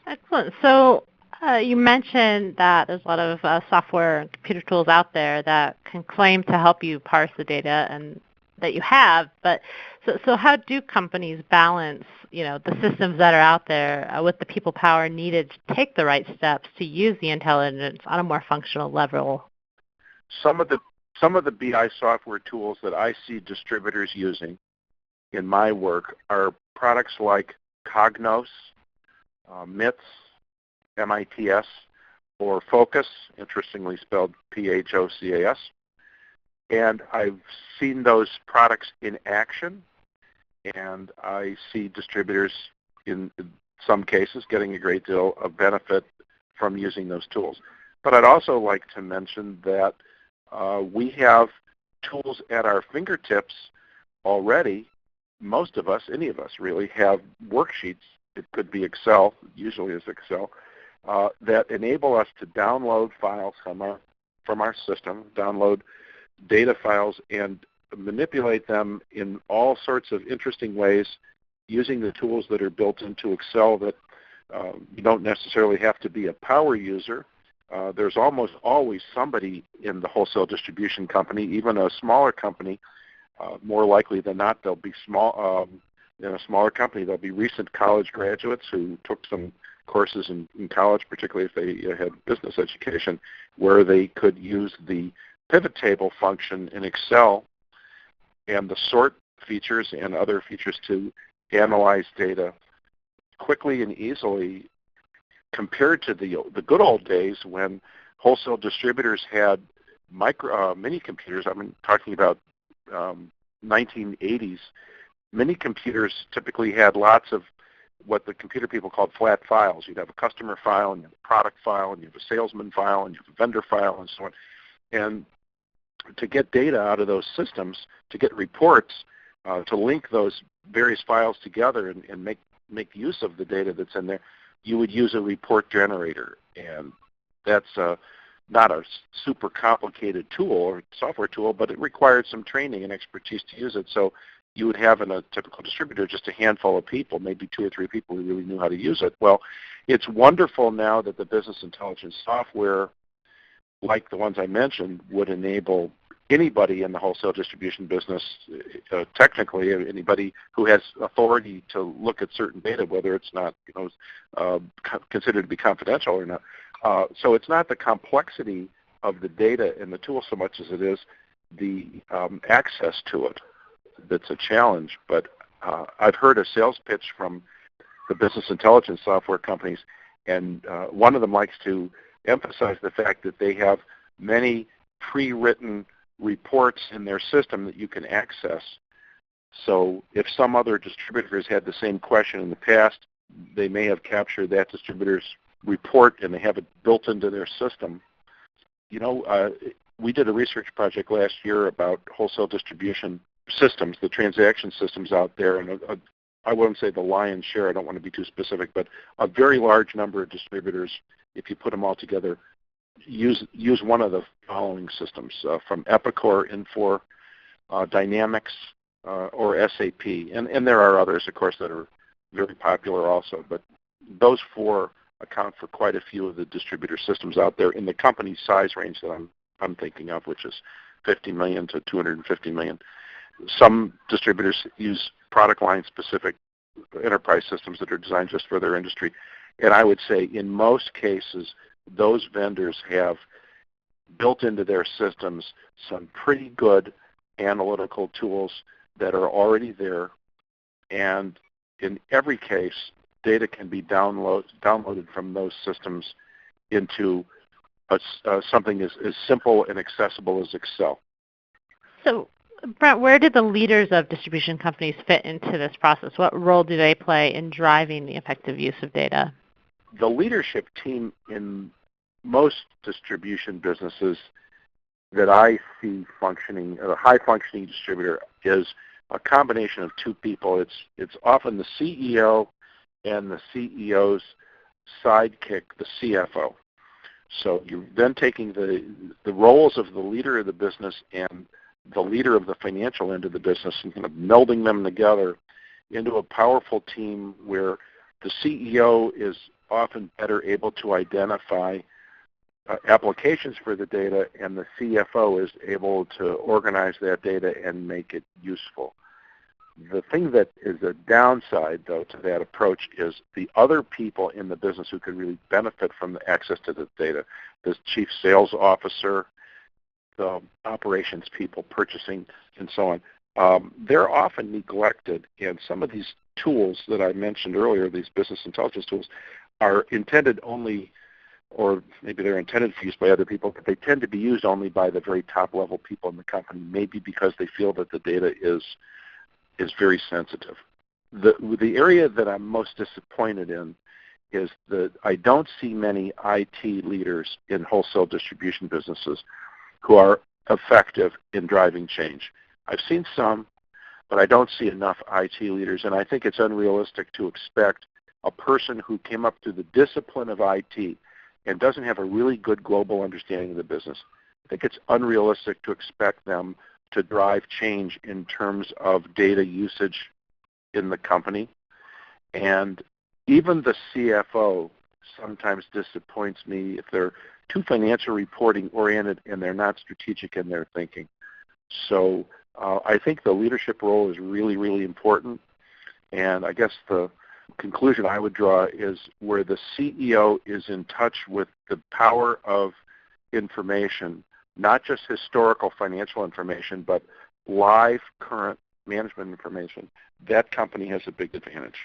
Excellent. So you mentioned that there's a lot of software and computer tools out there that can claim to help you parse the data and that you have, but so how do companies balance, the systems that are out there with the people power needed to take the right steps to use the intelligence on a more functional level? Some of the BI software tools that I see distributors using in my work are products like Cognos, MITS, MITS, or Focus, interestingly spelled PHOCAS. And I've seen those products in action, and I see distributors in some cases getting a great deal of benefit from using those tools. But I'd also like to mention that we have tools at our fingertips already. Most of us, any of us really, have worksheets. It could be Excel, usually is Excel, that enable us to download files from our system, download data files, and manipulate them in all sorts of interesting ways using the tools that are built into Excel that you don't necessarily have to be a power user. There's almost always somebody in the wholesale distribution company, even a smaller company. More likely than not, they'll be in a smaller company, there'll be recent college graduates who took some courses in college, particularly if they had business education, where they could use the pivot table function in Excel and the sort features and other features to analyze data quickly and easily, compared to the good old days when wholesale distributors had mini computers. I'm talking about 1980s. Mini computers typically had lots of what the computer people called flat files. You'd have a customer file, and you have a product file, and you have a salesman file, and you have a vendor file, and so on. And to get data out of those systems, to get reports, to link those various files together and make use of the data that's in there, you would use a report generator. And that's not a super complicated tool or software tool, but it required some training and expertise to use it. So you would have in a typical distributor just a handful of people, maybe 2 or 3 people who really knew how to use it. Well, it's wonderful now that the business intelligence software, like the ones I mentioned, would enable anybody in the wholesale distribution business, technically, anybody who has authority to look at certain data, whether it's not considered to be confidential or not. So it's not the complexity of the data in the tool so much as it is the access to it that's a challenge. But I've heard a sales pitch from the business intelligence software companies, and one of them likes to emphasize the fact that they have many pre-written reports in their system that you can access. So if some other distributors had the same question in the past, they may have captured that distributor's report and they have it built into their system. We did a research project last year about wholesale distribution systems, the transaction systems out there, and I wouldn't say the lion's share, I don't want to be too specific, but a very large number of distributors, if you put them all together, use one of the following systems, from Epicor, Infor, Dynamics, or SAP. And there are others, of course, that are very popular also, but those 4 account for quite a few of the distributor systems out there in the company size range that I'm thinking of, which is 50 million to 250 million. Some distributors use product line specific enterprise systems that are designed just for their industry. And I would say in most cases, those vendors have built into their systems some pretty good analytical tools that are already there. And in every case, data can be downloaded from those systems into something as simple and accessible as Excel. So, Brent, where did the leaders of distribution companies fit into this process? What role do they play in driving the effective use of data? The leadership team in most distribution businesses that I see functioning, a high-functioning distributor, is a combination of 2 people. It's often the CEO and the CEO's sidekick, the CFO. So you're then taking the roles of the leader of the business and the leader of the financial end of the business and kind of melding them together into a powerful team where the CEO is often better able to identify applications for the data, and the CFO is able to organize that data and make it useful. The thing that is a downside, though, to that approach is the other people in the business who could really benefit from the access to the data, the chief sales officer, the operations people, purchasing, and so on. They're often neglected, and some of these tools that I mentioned earlier, these business intelligence tools, are intended only, or maybe they're intended for use by other people, but they tend to be used only by the very top level people in the company, maybe because they feel that the data is very sensitive. The area that I'm most disappointed in is that I don't see many IT leaders in wholesale distribution businesses who are effective in driving change. I've seen some, but I don't see enough IT leaders, and I think it's unrealistic to expect a person who came up through the discipline of IT and doesn't have a really good global understanding of the business. I think it's unrealistic to expect them to drive change in terms of data usage in the company. And even the CFO sometimes disappoints me if they're too financial reporting oriented and they're not strategic in their thinking. So I think the leadership role is really, really important. And I guess the conclusion I would draw is where the CEO is in touch with the power of information, not just historical financial information, but live current management information, that company has a big advantage.